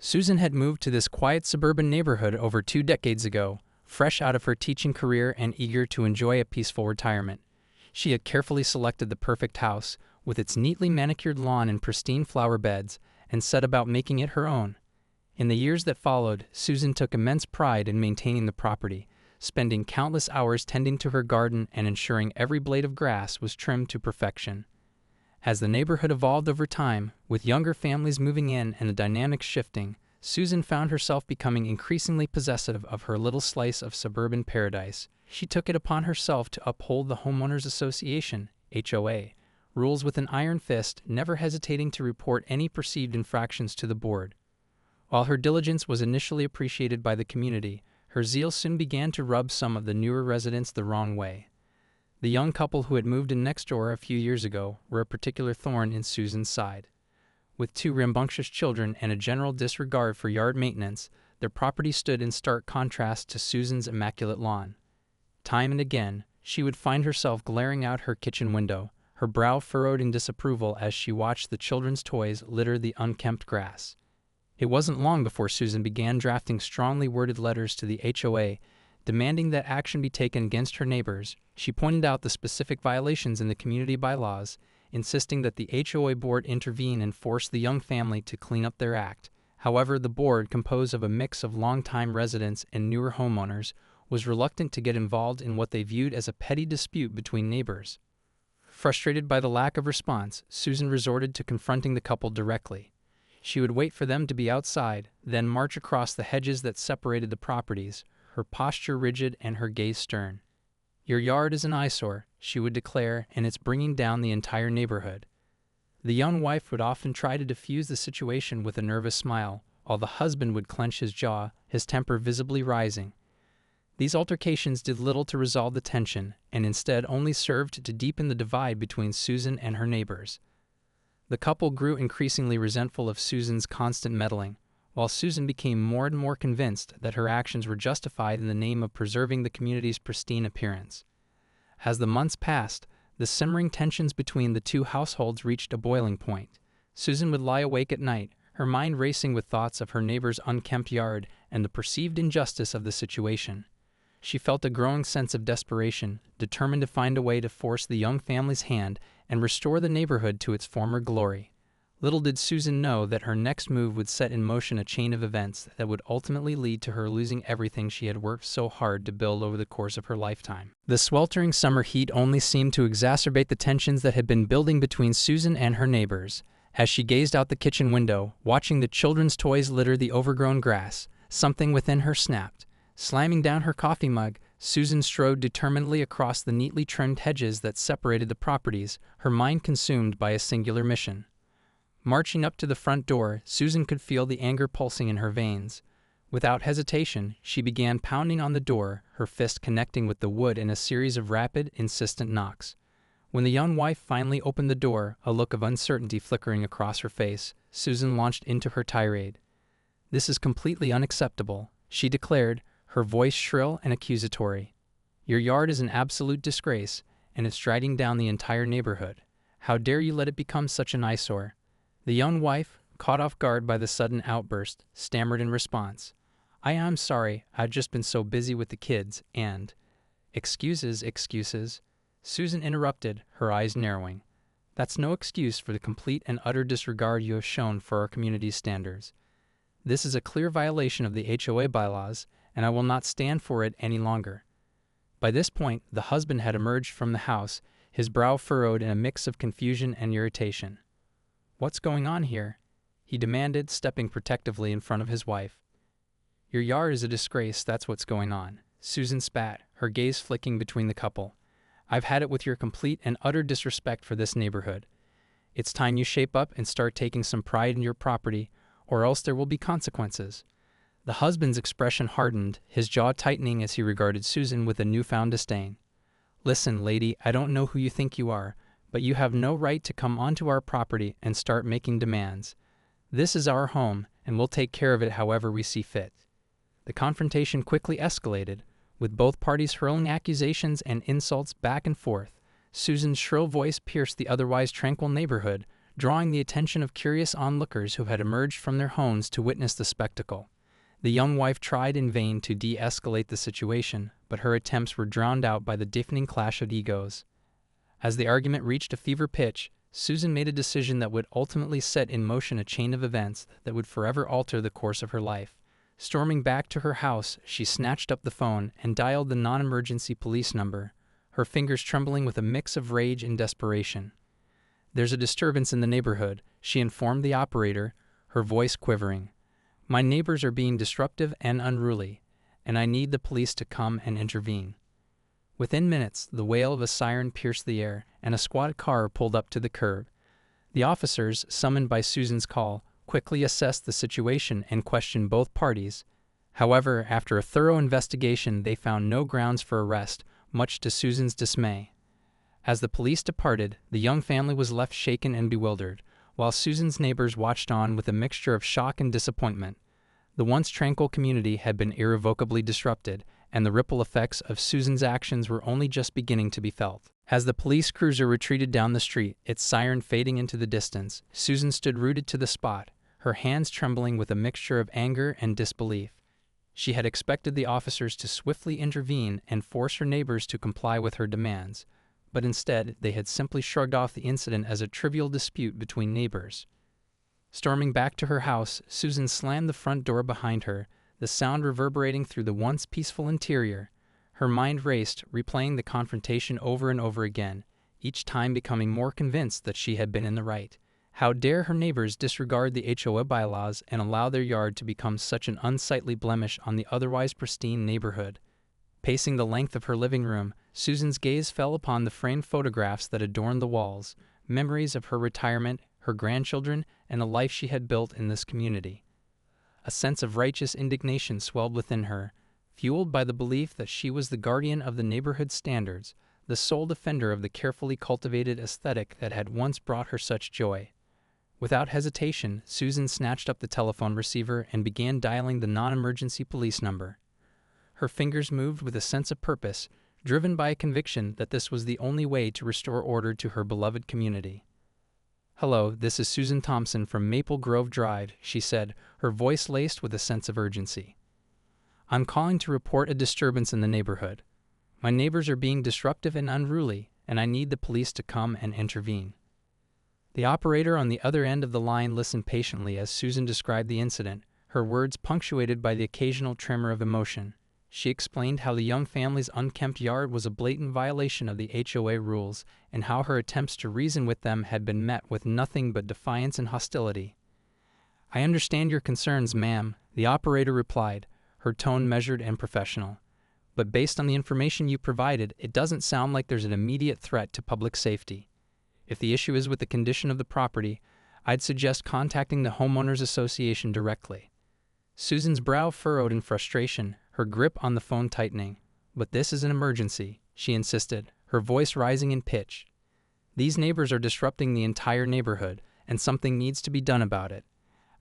Susan had moved to this quiet suburban neighborhood over 2 decades ago, fresh out of her teaching career and eager to enjoy a peaceful retirement. She had carefully selected the perfect house, with its neatly manicured lawn and pristine flower beds, and set about making it her own. In the years that followed, Susan took immense pride in maintaining the property, spending countless hours tending to her garden and ensuring every blade of grass was trimmed to perfection. As the neighborhood evolved over time, with younger families moving in and the dynamics shifting, Susan found herself becoming increasingly possessive of her little slice of suburban paradise. She took it upon herself to uphold the Homeowners Association, HOA, rules with an iron fist, never hesitating to report any perceived infractions to the board. While her diligence was initially appreciated by the community, her zeal soon began to rub some of the newer residents the wrong way. The young couple who had moved in next door a few years ago were a particular thorn in Susan's side. With 2 rambunctious children and a general disregard for yard maintenance, their property stood in stark contrast to Susan's immaculate lawn. Time and again, she would find herself glaring out her kitchen window, her brow furrowed in disapproval as she watched the children's toys litter the unkempt grass. It wasn't long before Susan began drafting strongly worded letters to the HOA, demanding that action be taken against her neighbors. She pointed out the specific violations in the community bylaws, insisting that the HOA board intervene and force the young family to clean up their act. However, the board, composed of a mix of longtime residents and newer homeowners, was reluctant to get involved in what they viewed as a petty dispute between neighbors. Frustrated by the lack of response, Susan resorted to confronting the couple directly. She would wait for them to be outside, then march across the hedges that separated the properties, her posture rigid and her gaze stern. "Your yard is an eyesore," she would declare, "and it's bringing down the entire neighborhood." The young wife would often try to diffuse the situation with a nervous smile, while the husband would clench his jaw, his temper visibly rising. These altercations did little to resolve the tension, and instead only served to deepen the divide between Susan and her neighbors. The couple grew increasingly resentful of Susan's constant meddling, while Susan became more and more convinced that her actions were justified in the name of preserving the community's pristine appearance. As the months passed, the simmering tensions between the 2 households reached a boiling point. Susan would lie awake at night, her mind racing with thoughts of her neighbor's unkempt yard and the perceived injustice of the situation. She felt a growing sense of desperation, determined to find a way to force the young family's hand and restore the neighborhood to its former glory. Little did Susan know that her next move would set in motion a chain of events that would ultimately lead to her losing everything she had worked so hard to build over the course of her lifetime. The sweltering summer heat only seemed to exacerbate the tensions that had been building between Susan and her neighbors. As she gazed out the kitchen window, watching the children's toys litter the overgrown grass, something within her snapped. Slamming down her coffee mug, Susan strode determinedly across the neatly trimmed hedges that separated the properties, her mind consumed by a singular mission. Marching up to the front door, Susan could feel the anger pulsing in her veins. Without hesitation, she began pounding on the door, her fist connecting with the wood in a series of rapid, insistent knocks. When the young wife finally opened the door, a look of uncertainty flickering across her face, Susan launched into her tirade. "This is completely unacceptable," she declared, her voice shrill and accusatory. "Your yard is an absolute disgrace, and it's dragging down the entire neighborhood. How dare you let it become such an eyesore?" The young wife, caught off guard by the sudden outburst, stammered in response. I'm sorry, I've just been so busy with the kids, and—" "Excuses, excuses," Susan interrupted, her eyes narrowing. "That's no excuse for the complete and utter disregard you have shown for our community's standards. This is a clear violation of the HOA bylaws, and I will not stand for it any longer." By this point, the husband had emerged from the house, his brow furrowed in a mix of confusion and irritation. "What's going on here?" he demanded, stepping protectively in front of his wife. "Your yard is a disgrace, that's what's going on," Susan spat, her gaze flicking between the couple. "I've had it with your complete and utter disrespect for this neighborhood. It's time you shape up and start taking some pride in your property, or else there will be consequences." The husband's expression hardened, his jaw tightening as he regarded Susan with a newfound disdain. "Listen, lady, I don't know who you think you are, but you have no right to come onto our property and start making demands. This is our home, and we'll take care of it however we see fit." The confrontation quickly escalated, with both parties hurling accusations and insults back and forth. Susan's shrill voice pierced the otherwise tranquil neighborhood, drawing the attention of curious onlookers who had emerged from their homes to witness the spectacle. The young wife tried in vain to de-escalate the situation, but her attempts were drowned out by the deafening clash of egos. As the argument reached a fever pitch, Susan made a decision that would ultimately set in motion a chain of events that would forever alter the course of her life. Storming back to her house, she snatched up the phone and dialed the non-emergency police number, her fingers trembling with a mix of rage and desperation. "There's a disturbance in the neighborhood," she informed the operator, her voice quivering. "My neighbors are being disruptive and unruly, and I need the police to come and intervene." Within minutes, the wail of a siren pierced the air, and a squad car pulled up to the curb. The officers, summoned by Susan's call, quickly assessed the situation and questioned both parties. However, after a thorough investigation, they found no grounds for arrest, much to Susan's dismay. As the police departed, the young family was left shaken and bewildered, while Susan's neighbors watched on with a mixture of shock and disappointment. The once tranquil community had been irrevocably disrupted, and the ripple effects of Susan's actions were only just beginning to be felt. As the police cruiser retreated down the street, its siren fading into the distance, Susan stood rooted to the spot, her hands trembling with a mixture of anger and disbelief. She had expected the officers to swiftly intervene and force her neighbors to comply with her demands, but instead they had simply shrugged off the incident as a trivial dispute between neighbors. Storming back to her house, Susan slammed the front door behind her, the sound reverberating through the once peaceful interior. Her mind raced, replaying the confrontation over and over again, each time becoming more convinced that she had been in the right. How dare her neighbors disregard the HOA bylaws and allow their yard to become such an unsightly blemish on the otherwise pristine neighborhood? Pacing the length of her living room, Susan's gaze fell upon the framed photographs that adorned the walls, memories of her retirement, her grandchildren, and a life she had built in this community. A sense of righteous indignation swelled within her, fueled by the belief that she was the guardian of the neighborhood's standards, the sole defender of the carefully cultivated aesthetic that had once brought her such joy. Without hesitation, Susan snatched up the telephone receiver and began dialing the non-emergency police number. Her fingers moved with a sense of purpose, driven by a conviction that this was the only way to restore order to her beloved community. "Hello, this is Susan Thompson from Maple Grove Drive," she said, her voice laced with a sense of urgency. "I'm calling to report a disturbance in the neighborhood. My neighbors are being disruptive and unruly, and I need the police to come and intervene." The operator on the other end of the line listened patiently as Susan described the incident, her words punctuated by the occasional tremor of emotion. She explained how the young family's unkempt yard was a blatant violation of the HOA rules, and how her attempts to reason with them had been met with nothing but defiance and hostility. "I understand your concerns, ma'am," the operator replied, her tone measured and professional. "But based on the information you provided, it doesn't sound like there's an immediate threat to public safety. If the issue is with the condition of the property, I'd suggest contacting the Homeowners Association directly." Susan's brow furrowed in frustration, her grip on the phone tightening. "But this is an emergency," she insisted, her voice rising in pitch. "These neighbors are disrupting the entire neighborhood, and something needs to be done about it.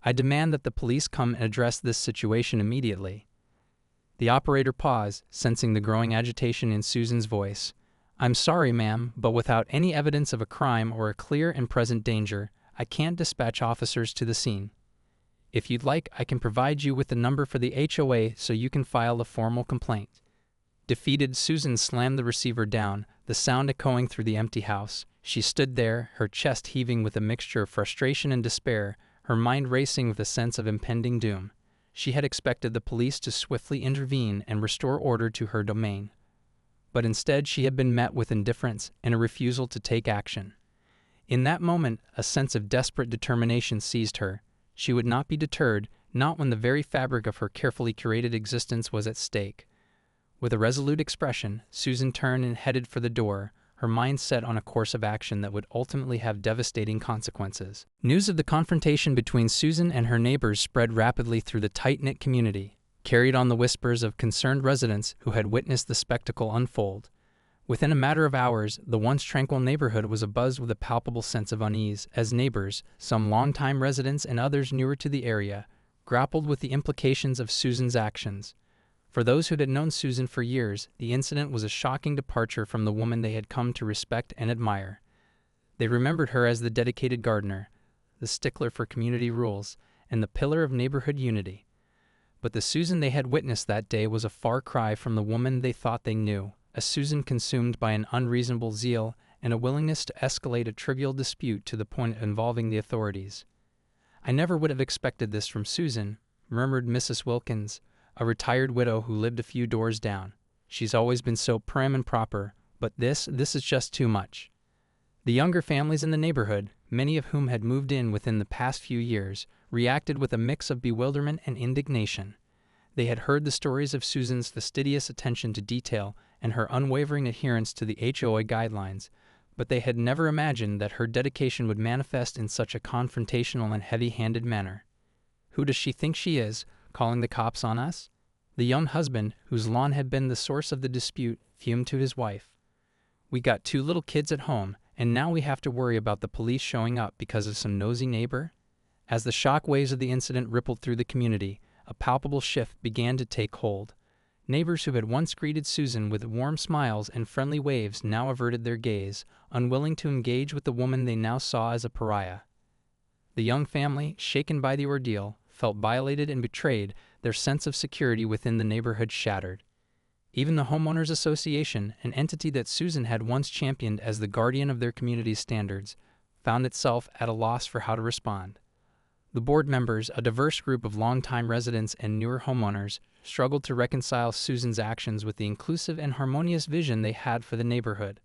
I demand that the police come and address this situation immediately." The operator paused, sensing the growing agitation in Susan's voice. "I'm sorry, ma'am, but without any evidence of a crime or a clear and present danger, I can't dispatch officers to the scene. If you'd like, I can provide you with the number for the HOA so you can file a formal complaint." Defeated, Susan slammed the receiver down, the sound echoing through the empty house. She stood there, her chest heaving with a mixture of frustration and despair, her mind racing with a sense of impending doom. She had expected the police to swiftly intervene and restore order to her domain. But instead she had been met with indifference and a refusal to take action. In that moment, a sense of desperate determination seized her. She would not be deterred, not when the very fabric of her carefully curated existence was at stake. With a resolute expression, Susan turned and headed for the door, her mind set on a course of action that would ultimately have devastating consequences. News of the confrontation between Susan and her neighbors spread rapidly through the tight-knit community, carried on the whispers of concerned residents who had witnessed the spectacle unfold. Within a matter of hours, the once tranquil neighborhood was abuzz with a palpable sense of unease as neighbors, some longtime residents and others newer to the area, grappled with the implications of Susan's actions. For those who had known Susan for years, the incident was a shocking departure from the woman they had come to respect and admire. They remembered her as the dedicated gardener, the stickler for community rules, and the pillar of neighborhood unity. But the Susan they had witnessed that day was a far cry from the woman they thought they knew, a Susan consumed by an unreasonable zeal and a willingness to escalate a trivial dispute to the point of involving the authorities. "I never would have expected this from Susan," murmured Mrs. Wilkins, a retired widow who lived a few doors down. "She's always been so prim and proper, but this is just too much." The younger families in the neighborhood, many of whom had moved in within the past few years, reacted with a mix of bewilderment and indignation. They had heard the stories of Susan's fastidious attention to detail and her unwavering adherence to the HOA guidelines, but they had never imagined that her dedication would manifest in such a confrontational and heavy-handed manner. "Who does she think she is, calling the cops on us?" The young husband, whose lawn had been the source of the dispute, fumed to his wife. "We got 2 little kids at home, and now we have to worry about the police showing up because of some nosy neighbor?" As the shock waves of the incident rippled through the community, a palpable shift began to take hold. Neighbors who had once greeted Susan with warm smiles and friendly waves now averted their gaze, unwilling to engage with the woman they now saw as a pariah. The young family, shaken by the ordeal, felt violated and betrayed, their sense of security within the neighborhood shattered. Even the Homeowners Association, an entity that Susan had once championed as the guardian of their community's standards, found itself at a loss for how to respond. The board members, a diverse group of longtime residents and newer homeowners, struggled to reconcile Susan's actions with the inclusive and harmonious vision they had for the neighborhood.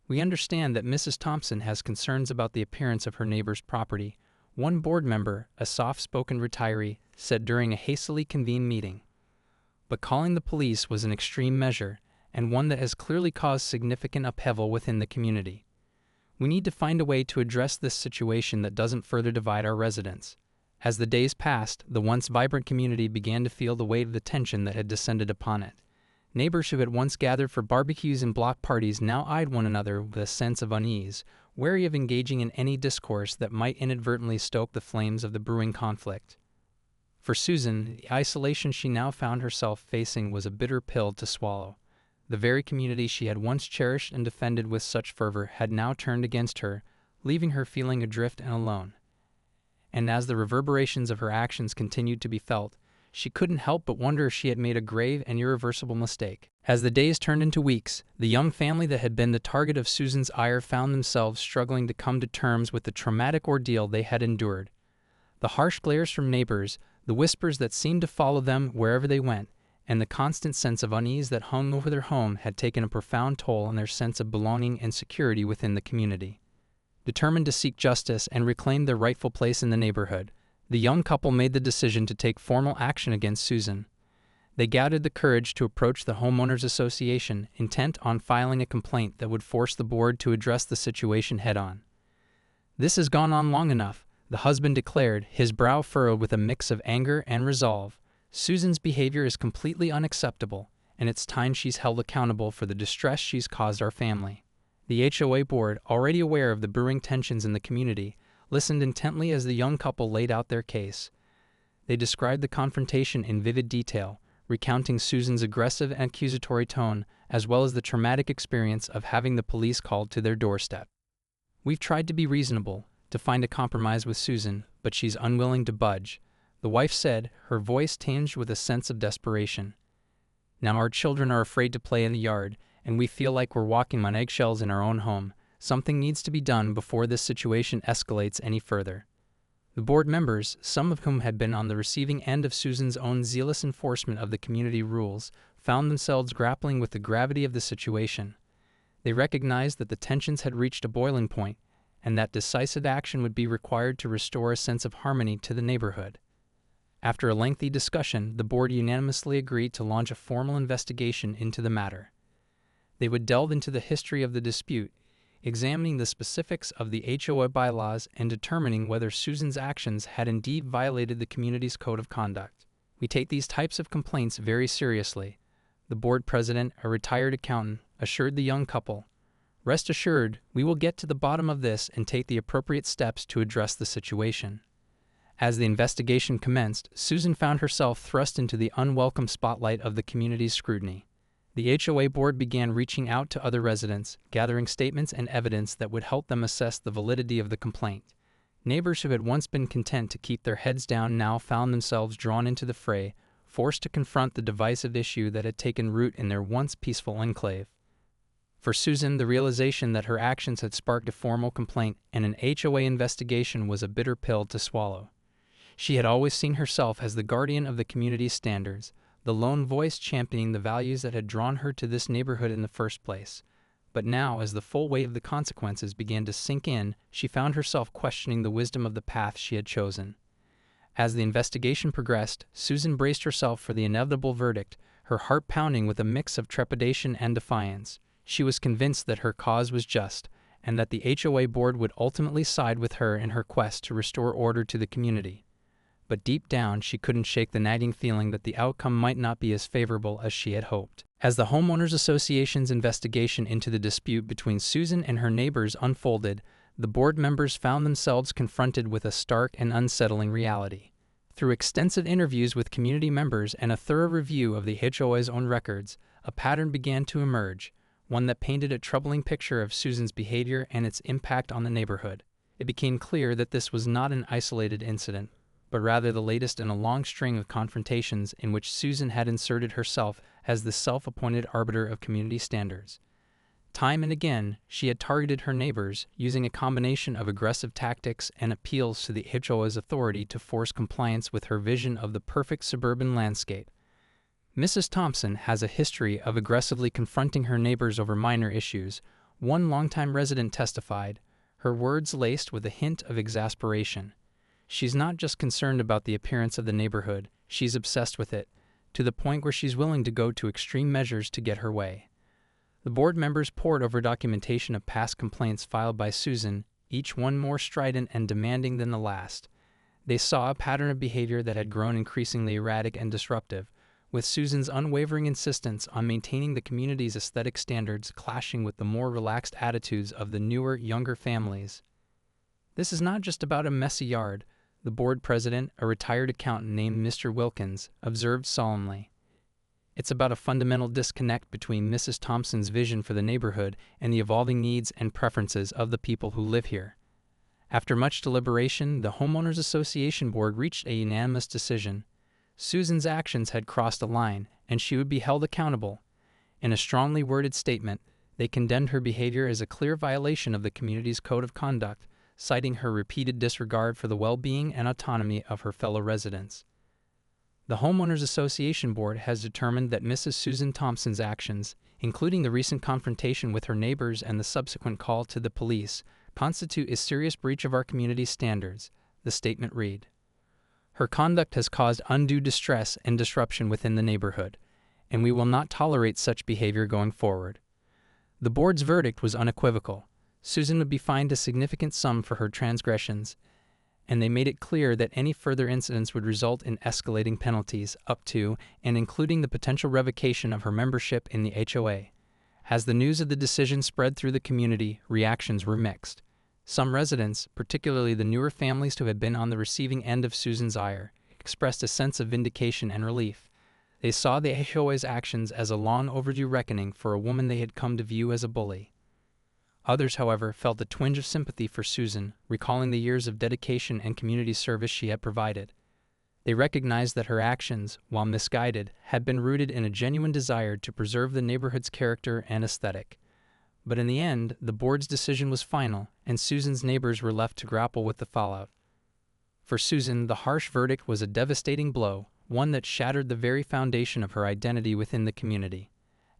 "We understand that Mrs. Thompson has concerns about the appearance of her neighbor's property," one board member, a soft-spoken retiree, said during a hastily convened meeting. "But calling the police was an extreme measure, and one that has clearly caused significant upheaval within the community. We need to find a way to address this situation that doesn't further divide our residents." As the days passed, the once vibrant community began to feel the weight of the tension that had descended upon it. Neighbors who had once gathered for barbecues and block parties now eyed one another with a sense of unease, wary of engaging in any discourse that might inadvertently stoke the flames of the brewing conflict. For Susan, the isolation she now found herself facing was a bitter pill to swallow. The very community she had once cherished and defended with such fervor had now turned against her, leaving her feeling adrift and alone. And as the reverberations of her actions continued to be felt, she couldn't help but wonder if she had made a grave and irreversible mistake. As the days turned into weeks, the young family that had been the target of Susan's ire found themselves struggling to come to terms with the traumatic ordeal they had endured. The harsh glares from neighbors, the whispers that seemed to follow them wherever they went, and the constant sense of unease that hung over their home had taken a profound toll on their sense of belonging and security within the community. Determined to seek justice and reclaim their rightful place in the neighborhood, the young couple made the decision to take formal action against Susan. They gathered the courage to approach the Homeowners Association, intent on filing a complaint that would force the board to address the situation head-on. "This has gone on long enough," the husband declared, his brow furrowed with a mix of anger and resolve. "Susan's behavior is completely unacceptable, and it's time she's held accountable for the distress she's caused our family." The HOA board, already aware of the brewing tensions in the community, listened intently as the young couple laid out their case. They described the confrontation in vivid detail, recounting Susan's aggressive and accusatory tone, as well as the traumatic experience of having the police called to their doorstep. "We've tried to be reasonable, to find a compromise with Susan, but she's unwilling to budge," the wife said, her voice tinged with a sense of desperation. "Now our children are afraid to play in the yard, and we feel like we're walking on eggshells in our own home. Something needs to be done before this situation escalates any further." The board members, some of whom had been on the receiving end of Susan's own zealous enforcement of the community rules, found themselves grappling with the gravity of the situation. They recognized that the tensions had reached a boiling point, and that decisive action would be required to restore a sense of harmony to the neighborhood. After a lengthy discussion, the board unanimously agreed to launch a formal investigation into the matter. They would delve into the history of the dispute, examining the specifics of the HOA bylaws and determining whether Susan's actions had indeed violated the community's code of conduct. "We take these types of complaints very seriously," the board president, a retired accountant, assured the young couple. "Rest assured, we will get to the bottom of this and take the appropriate steps to address the situation." As the investigation commenced, Susan found herself thrust into the unwelcome spotlight of the community's scrutiny. The HOA board began reaching out to other residents, gathering statements and evidence that would help them assess the validity of the complaint. Neighbors who had once been content to keep their heads down now found themselves drawn into the fray, forced to confront the divisive issue that had taken root in their once peaceful enclave. For Susan, the realization that her actions had sparked a formal complaint and an HOA investigation was a bitter pill to swallow. She had always seen herself as the guardian of the community's standards, the lone voice championing the values that had drawn her to this neighborhood in the first place. But now, as the full weight of the consequences began to sink in, she found herself questioning the wisdom of the path she had chosen. As the investigation progressed, Susan braced herself for the inevitable verdict, her heart pounding with a mix of trepidation and defiance. She was convinced that her cause was just, and that the HOA board would ultimately side with her in her quest to restore order to the community. But deep down, she couldn't shake the nagging feeling that the outcome might not be as favorable as she had hoped. As the Homeowners Association's investigation into the dispute between Susan and her neighbors unfolded, the board members found themselves confronted with a stark and unsettling reality. Through extensive interviews with community members and a thorough review of the HOA's own records, a pattern began to emerge, one that painted a troubling picture of Susan's behavior and its impact on the neighborhood. It became clear that this was not an isolated incident, but rather the latest in a long string of confrontations in which Susan had inserted herself as the self-appointed arbiter of community standards. Time and again, she had targeted her neighbors, using a combination of aggressive tactics and appeals to the HOA's authority to force compliance with her vision of the perfect suburban landscape. Mrs. Thompson has a history of aggressively confronting her neighbors over minor issues. One longtime resident testified, her words laced with a hint of exasperation. She's not just concerned about the appearance of the neighborhood, she's obsessed with it, to the point where she's willing to go to extreme measures to get her way. The board members pored over documentation of past complaints filed by Susan, each one more strident and demanding than the last. They saw a pattern of behavior that had grown increasingly erratic and disruptive, with Susan's unwavering insistence on maintaining the community's aesthetic standards clashing with the more relaxed attitudes of the newer, younger families. This is not just about a messy yard, the board president, a retired accountant named Mr. Wilkins, observed solemnly. It's about a fundamental disconnect between Mrs. Thompson's vision for the neighborhood and the evolving needs and preferences of the people who live here. After much deliberation, the Homeowners Association board reached a unanimous decision. Susan's actions had crossed a line, and she would be held accountable. In a strongly worded statement, they condemned her behavior as a clear violation of the community's code of conduct, citing her repeated disregard for the well-being and autonomy of her fellow residents. The Homeowners Association Board has determined that Mrs. Susan Thompson's actions, including the recent confrontation with her neighbors and the subsequent call to the police, constitute a serious breach of our community's standards, the statement read. Her conduct has caused undue distress and disruption within the neighborhood, and we will not tolerate such behavior going forward. The board's verdict was unequivocal. Susan would be fined a significant sum for her transgressions, and they made it clear that any further incidents would result in escalating penalties up to and including the potential revocation of her membership in the HOA. As the news of the decision spread through the community, reactions were mixed. Some residents, particularly the newer families who had been on the receiving end of Susan's ire, expressed a sense of vindication and relief. They saw the HOA's actions as a long overdue reckoning for a woman they had come to view as a bully. Others, however, felt a twinge of sympathy for Susan, recalling the years of dedication and community service she had provided. They recognized that her actions, while misguided, had been rooted in a genuine desire to preserve the neighborhood's character and aesthetic. But in the end, the board's decision was final, and Susan's neighbors were left to grapple with the fallout. For Susan, the harsh verdict was a devastating blow, one that shattered the very foundation of her identity within the community.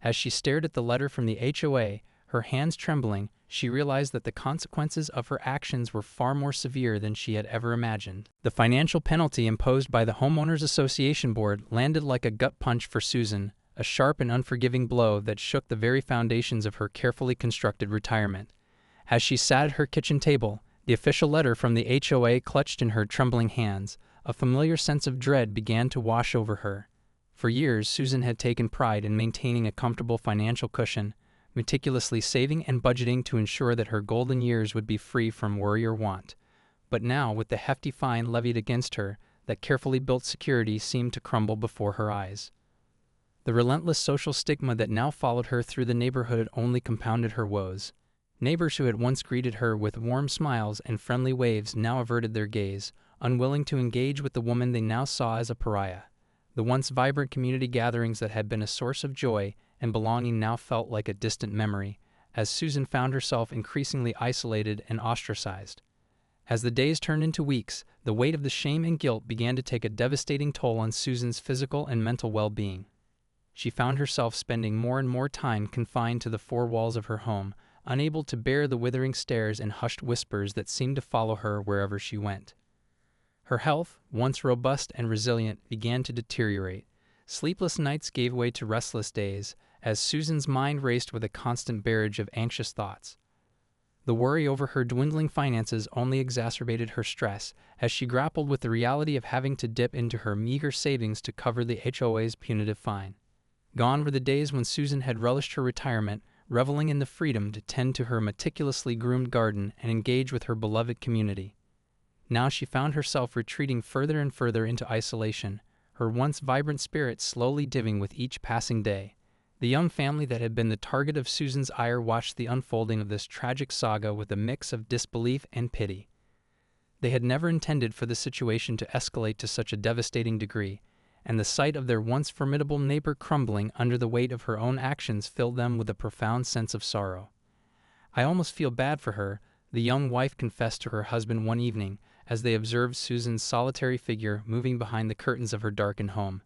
As she stared at the letter from the HOA, her hands trembling, she realized that the consequences of her actions were far more severe than she had ever imagined. The financial penalty imposed by the Homeowners Association Board landed like a gut punch for Susan, a sharp and unforgiving blow that shook the very foundations of her carefully constructed retirement. As she sat at her kitchen table, the official letter from the HOA clutched in her trembling hands, a familiar sense of dread began to wash over her. For years, Susan had taken pride in maintaining a comfortable financial cushion, meticulously saving and budgeting to ensure that her golden years would be free from worry or want. But now, with the hefty fine levied against her, that carefully built security seemed to crumble before her eyes. The relentless social stigma that now followed her through the neighborhood only compounded her woes. Neighbors who had once greeted her with warm smiles and friendly waves now averted their gaze, unwilling to engage with the woman they now saw as a pariah. The once vibrant community gatherings that had been a source of joy and belonging now felt like a distant memory, as Susan found herself increasingly isolated and ostracized. As the days turned into weeks, the weight of the shame and guilt began to take a devastating toll on Susan's physical and mental well-being. She found herself spending more and more time confined to the four walls of her home, unable to bear the withering stares and hushed whispers that seemed to follow her wherever she went. Her health, once robust and resilient, began to deteriorate. Sleepless nights gave way to restless days, as Susan's mind raced with a constant barrage of anxious thoughts. The worry over her dwindling finances only exacerbated her stress, as she grappled with the reality of having to dip into her meager savings to cover the HOA's punitive fine. Gone were the days when Susan had relished her retirement, reveling in the freedom to tend to her meticulously groomed garden and engage with her beloved community. Now she found herself retreating further and further into isolation, her once vibrant spirit slowly dimming with each passing day. The young family that had been the target of Susan's ire watched the unfolding of this tragic saga with a mix of disbelief and pity. They had never intended for the situation to escalate to such a devastating degree, and the sight of their once formidable neighbor crumbling under the weight of her own actions filled them with a profound sense of sorrow. "I almost feel bad for her," the young wife confessed to her husband one evening, as they observed Susan's solitary figure moving behind the curtains of her darkened home.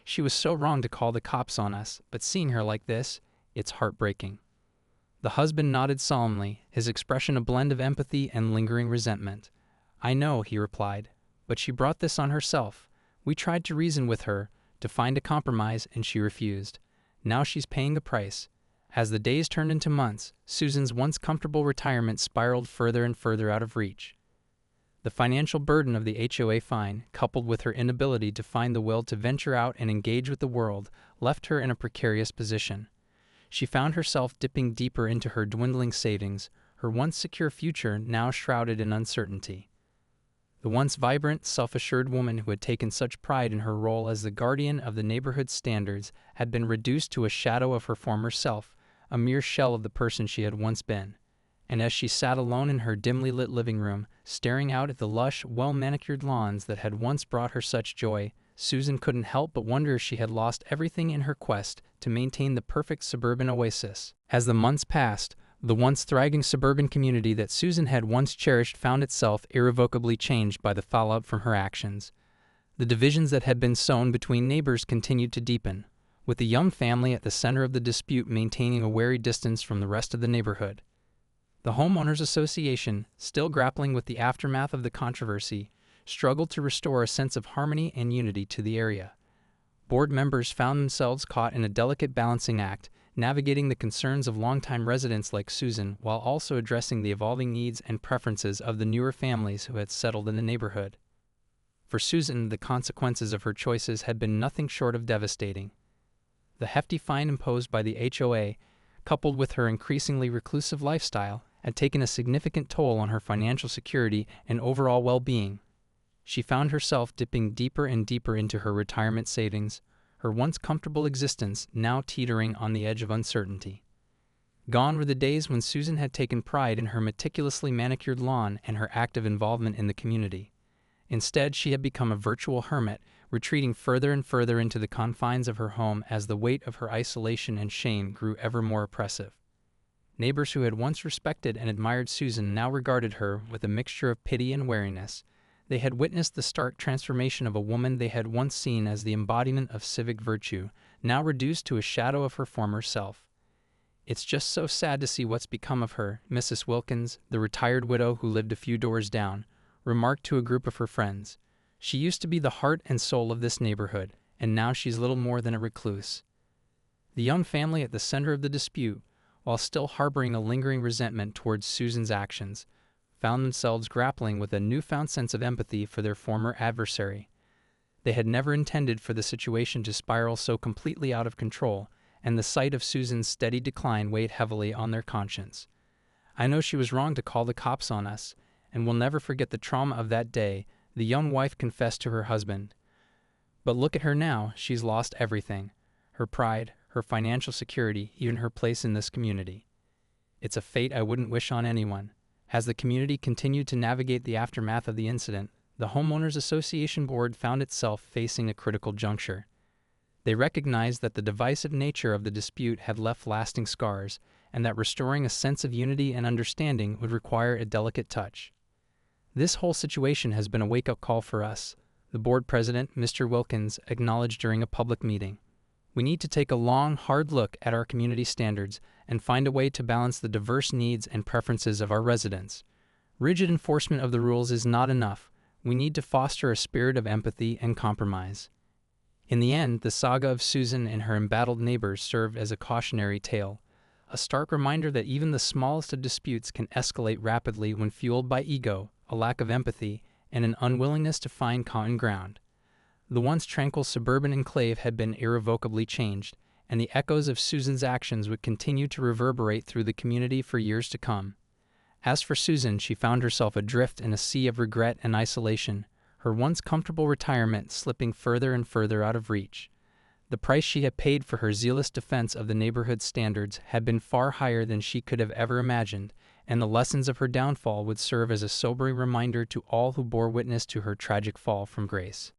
"She was so wrong to call the cops on us, but seeing her like this, it's heartbreaking." The husband nodded solemnly, his expression a blend of empathy and lingering resentment. "I know," he replied, "but she brought this on herself. We tried to reason with her, to find a compromise, and she refused. Now she's paying the price." As the days turned into months, Susan's once comfortable retirement spiraled further and further out of reach. The financial burden of the HOA fine, coupled with her inability to find the will to venture out and engage with the world, left her in a precarious position. She found herself dipping deeper into her dwindling savings, her once secure future now shrouded in uncertainty. The once vibrant, self-assured woman who had taken such pride in her role as the guardian of the neighborhood's standards had been reduced to a shadow of her former self, a mere shell of the person she had once been. And as she sat alone in her dimly lit living room, staring out at the lush, well-manicured lawns that had once brought her such joy, Susan couldn't help but wonder if she had lost everything in her quest to maintain the perfect suburban oasis. As the months passed, the once thriving suburban community that Susan had once cherished found itself irrevocably changed by the fallout from her actions. The divisions that had been sown between neighbors continued to deepen, with the young family at the center of the dispute maintaining a wary distance from the rest of the neighborhood. The Homeowners Association, still grappling with the aftermath of the controversy, struggled to restore a sense of harmony and unity to the area. Board members found themselves caught in a delicate balancing act, navigating the concerns of longtime residents like Susan while also addressing the evolving needs and preferences of the newer families who had settled in the neighborhood. For Susan, the consequences of her choices had been nothing short of devastating. The hefty fine imposed by the HOA, coupled with her increasingly reclusive lifestyle, had taken a significant toll on her financial security and overall well-being. She found herself dipping deeper and deeper into her retirement savings, her once comfortable existence now teetering on the edge of uncertainty. Gone were the days when Susan had taken pride in her meticulously manicured lawn and her active involvement in the community. Instead, she had become a virtual hermit, retreating further and further into the confines of her home as the weight of her isolation and shame grew ever more oppressive. Neighbors who had once respected and admired Susan now regarded her with a mixture of pity and wariness. They had witnessed the stark transformation of a woman they had once seen as the embodiment of civic virtue, now reduced to a shadow of her former self. "It's just so sad to see what's become of her," Mrs. Wilkins, the retired widow who lived a few doors down, remarked to a group of her friends. "She used to be the heart and soul of this neighborhood, and now she's little more than a recluse." The young family at the center of the dispute, while still harboring a lingering resentment towards Susan's actions, found themselves grappling with a newfound sense of empathy for their former adversary. They had never intended for the situation to spiral so completely out of control, and the sight of Susan's steady decline weighed heavily on their conscience. "I know she was wrong to call the cops on us, and will never forget the trauma of that day," the young wife confessed to her husband. "But look at her now, she's lost everything. her pride, her financial security, even her place in this community. It's a fate I wouldn't wish on anyone. As the community continued to navigate the aftermath of the incident, the Homeowners Association Board found itself facing a critical juncture. They recognized that the divisive nature of the dispute had left lasting scars, and that restoring a sense of unity and understanding would require a delicate touch. This whole situation has been a wake-up call for us, the board president, Mr. Wilkins, acknowledged during a public meeting. We need to take a long, hard look at our community standards and find a way to balance the diverse needs and preferences of our residents. Rigid enforcement of the rules is not enough. We need to foster a spirit of empathy and compromise. In the end, the saga of Susan and her embattled neighbors served as a cautionary tale, a stark reminder that even the smallest of disputes can escalate rapidly when fueled by ego, a lack of empathy, and an unwillingness to find common ground. The once tranquil suburban enclave had been irrevocably changed, and the echoes of Susan's actions would continue to reverberate through the community for years to come. As for Susan, she found herself adrift in a sea of regret and isolation, her once comfortable retirement slipping further and further out of reach. The price she had paid for her zealous defense of the neighborhood's standards had been far higher than she could have ever imagined, and the lessons of her downfall would serve as a sobering reminder to all who bore witness to her tragic fall from grace.